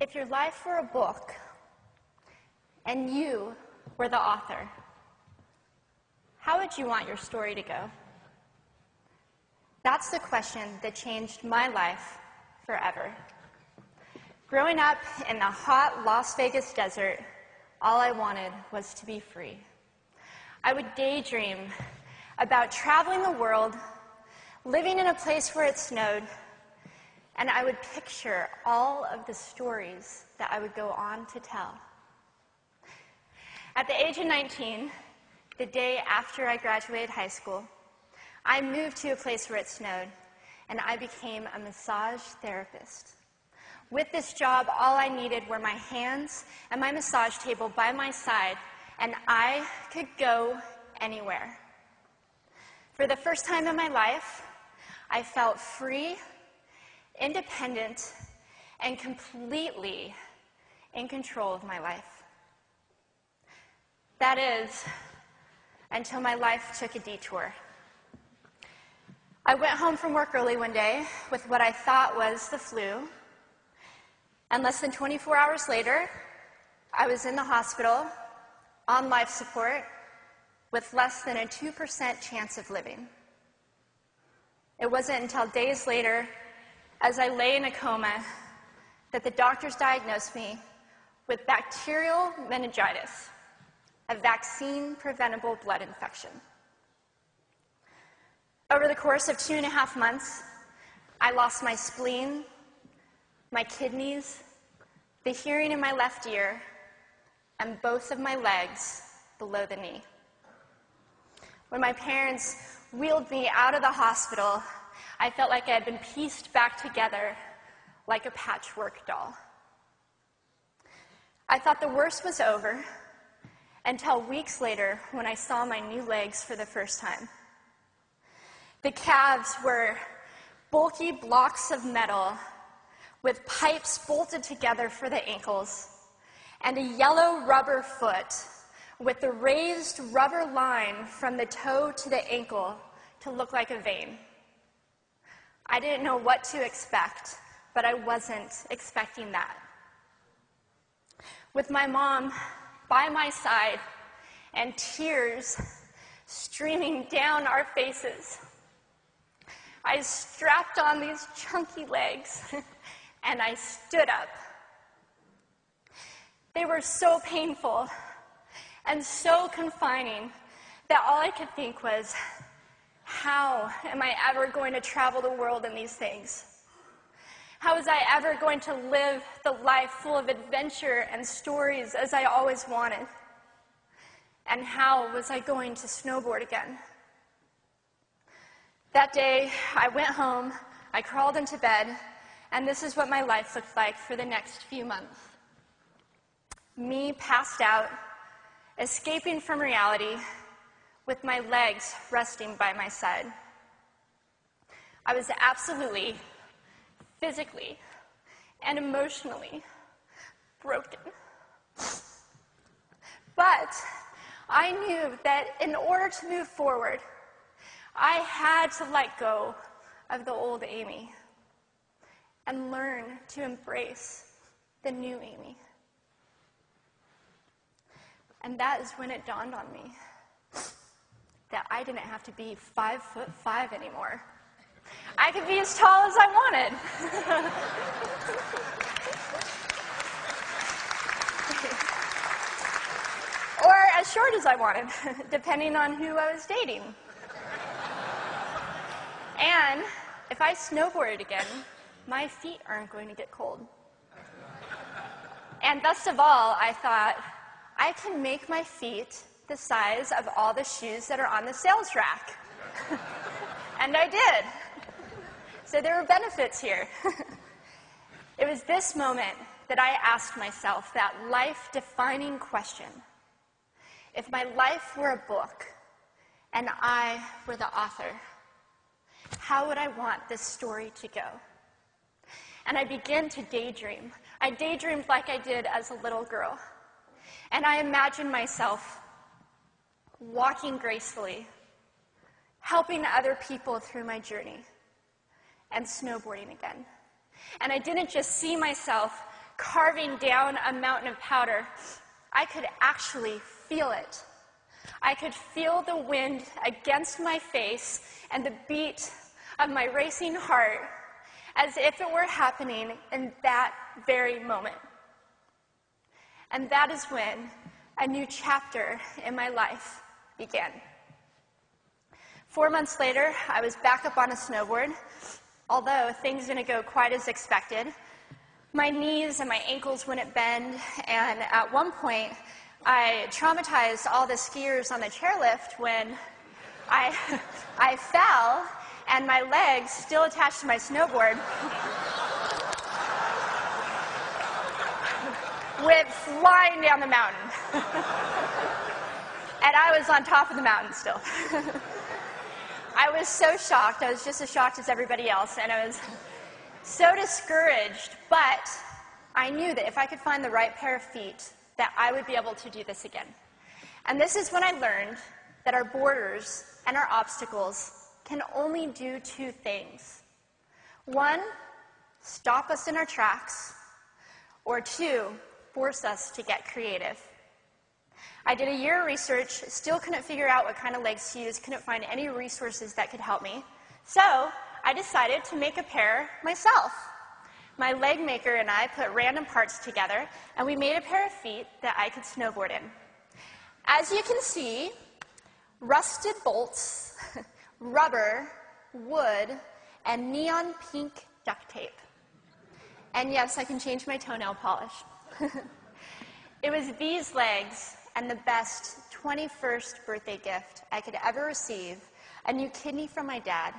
If your life were a book and you were the author, how would you want your story to go? That's the question that changed my life forever. Growing up in the hot Las Vegas desert, all I wanted was to be free. I would daydream about traveling the world, living in a place where it snowed, and I would picture all of the stories that I would go on to tell. At the age of 19, the day after I graduated high school, I moved to a place where it snowed, and I became a massage therapist. With this job, all I needed were my hands and my massage table by my side, and I could go anywhere. For the first time in my life, I felt free, independent, and completely in control of my life. That is, until my life took a detour. I went home from work early one day with what I thought was the flu, and less than 24 hours later, I was in the hospital on life support with less than a 2% chance of living. It wasn't until days later, as I lay in a coma, that the doctors diagnosed me with bacterial meningitis, a vaccine-preventable blood infection. Over the course of 2.5 months, I lost my spleen, my kidneys, the hearing in my left ear, and both of my legs below the knee. When my parents wheeled me out of the hospital, I felt like I had been pieced back together like a patchwork doll. I thought the worst was over until weeks later when I saw my new legs for the first time. The calves were bulky blocks of metal with pipes bolted together for the ankles, and a yellow rubber foot with the raised rubber line from the toe to the ankle to look like a vein. I didn't know what to expect, but I wasn't expecting that. With my mom by my side and tears streaming down our faces, I strapped on these chunky legs and I stood up. They were so painful and so confining that all I could think was, how am I ever going to travel the world in these things? How was I ever going to live the life full of adventure and stories as I always wanted? And how was I going to snowboard again? That day, I went home, I crawled into bed, and this is what my life looked like for the next few months. Me passed out, escaping from reality, with my legs resting by my side. I was absolutely, physically, and emotionally broken. But I knew that in order to move forward, I had to let go of the old Amy and learn to embrace the new Amy. And that is when it dawned on me that I didn't have to be 5'5" anymore. I could be as tall as I wanted. Or as short as I wanted, depending on who I was dating. And if I snowboarded again, my feet aren't going to get cold. And best of all, I thought, I can make my feet the size of all the shoes that are on the sales rack. And I did. So there were benefits here. It was this moment that I asked myself that life-defining question. If my life were a book and I were the author, how would I want this story to go? And I began to daydream. I daydreamed like I did as a little girl. And I imagined myself walking gracefully, helping other people through my journey, and snowboarding again. And I didn't just see myself carving down a mountain of powder, I could actually feel it. I could feel the wind against my face and the beat of my racing heart as if it were happening in that very moment. And that is when a new chapter in my life began. 4 months later, I was back up on a snowboard. Although things didn't go quite as expected, my knees and my ankles wouldn't bend, and at one point, I traumatized all the skiers on the chairlift when I fell, and my legs, still attached to my snowboard, went flying down the mountain. And I was on top of the mountain still. I was so shocked. I was just as shocked as everybody else, and I was so discouraged, but I knew that if I could find the right pair of feet, that I would be able to do this again. And this is when I learned that our borders and our obstacles can only do two things. One, stop us in our tracks, or two, force us to get creative. I did a year of research, still couldn't figure out what kind of legs to use, couldn't find any resources that could help me. So I decided to make a pair myself. My leg maker and I put random parts together, and we made a pair of feet that I could snowboard in. As you can see, rusted bolts, rubber, wood, and neon pink duct tape. And yes, I can change my toenail polish. It was these legs and the best 21st birthday gift I could ever receive, a new kidney from my dad,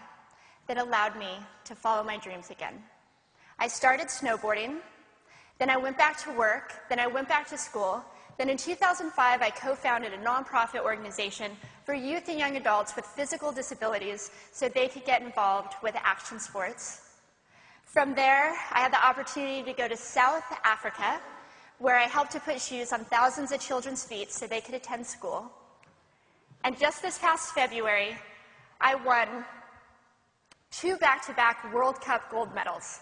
that allowed me to follow my dreams again. I started snowboarding, then I went back to work, then I went back to school, then in 2005 I co-founded a nonprofit organization for youth and young adults with physical disabilities so they could get involved with action sports. From there, I had the opportunity to go to South Africa, where I helped to put shoes on thousands of children's feet so they could attend school. And just this past February, I won 2 back-to-back World Cup gold medals.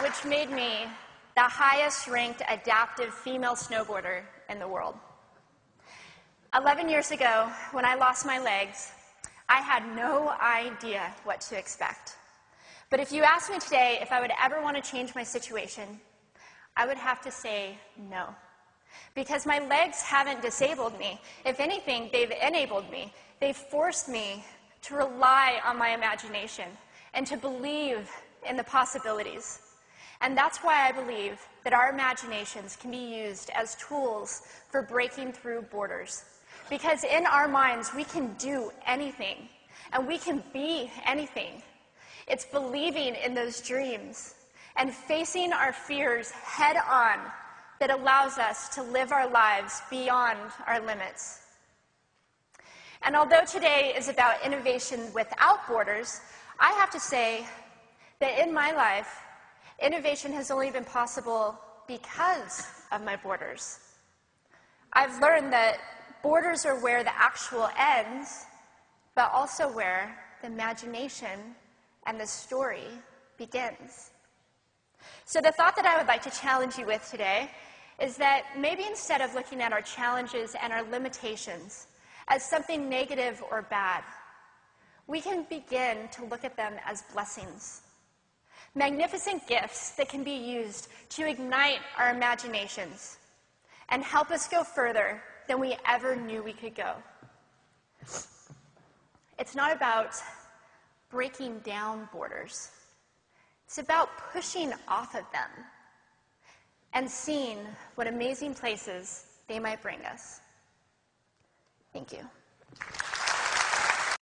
Which made me the highest-ranked adaptive female snowboarder in the world. 11 years ago, when I lost my legs, I had no idea what to expect. But if you asked me today if I would ever want to change my situation, I would have to say no. Because my legs haven't disabled me. If anything, they've enabled me. They've forced me to rely on my imagination and to believe in the possibilities. And that's why I believe that our imaginations can be used as tools for breaking through borders. Because in our minds, we can do anything, and we can be anything. It's believing in those dreams and facing our fears head on that allows us to live our lives beyond our limits. And although today is about innovation without borders, I have to say that in my life, innovation has only been possible because of my borders. I've learned that borders are where the actual ends, but also where the imagination and the story begins. So the thought that I would like to challenge you with today is that maybe instead of looking at our challenges and our limitations as something negative or bad, we can begin to look at them as blessings. Magnificent gifts that can be used to ignite our imaginations and help us go further than we ever knew we could go. It's not about breaking down borders. It's about pushing off of them and seeing what amazing places they might bring us. Thank you.